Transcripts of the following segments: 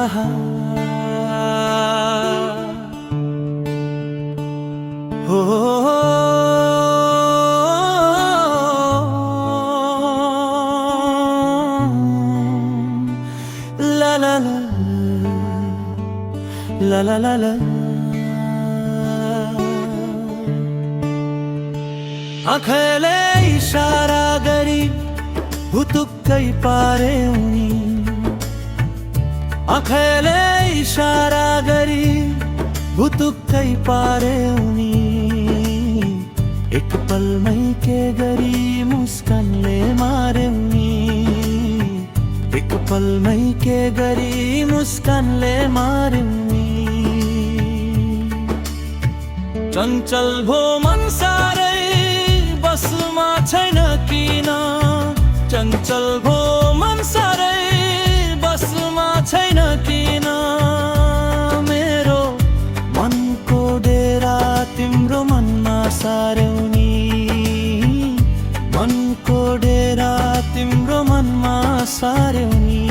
आहा हो ला ला ला ला ला ला ला आँखाले इशारा गरी भुतुक्कै पारे उनी आँखाले इशारा गरी भुतुक्कै पारे उनी एक पलमै के गरी मुस्कानले मारे उनी एक पलमै के गरी मुस्कानले मारे उनी चञ्चल भो मन सारै बसमा छैन किन चञ्चल भो मन सारै बसमा छैन किन मेरो मनको डेरा तिम्रो मनमा सार्यौनी मनको डेरा तिम्रो मनमा सार्यौनी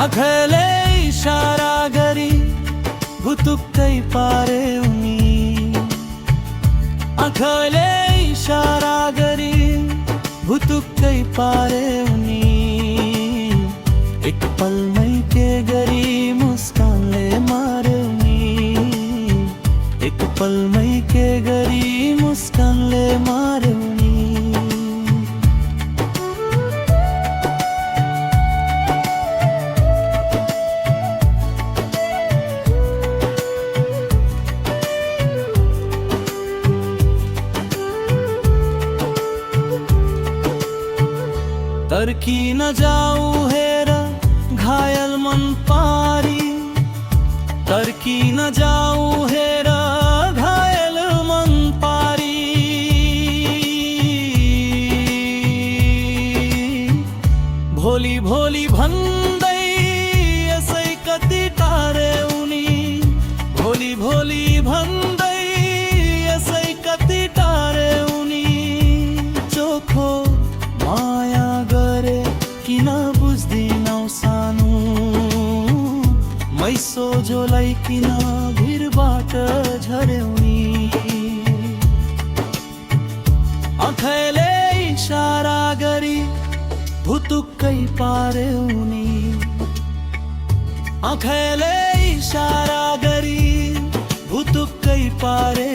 आँखाले इशारा गरी भुतुक्कै पारे उनी आँखाले इशारा गरी भुतुक्कै पारे उनी एक पलमै के गरी मुस्कानले मारे उनी एक पलमै के गरी मुस्कानले मारे उनी तर्की न जाऊ हेर घायल मन पारी तर्की न जाऊ हेर घायल मन पारी भोली भोली भन्दै यसै कति टारे उनी भोली भोली भन्दै यसै कति टारे उनी चोखो माया गरे किन बुझ्दिनौ सानो मै सोझोलाई किन भिरबाट झर्यौनी आँखाले इशारा गरी भुतुक्कै पारे उनी आँखाले इशारा गरी भुतुक्कै पारे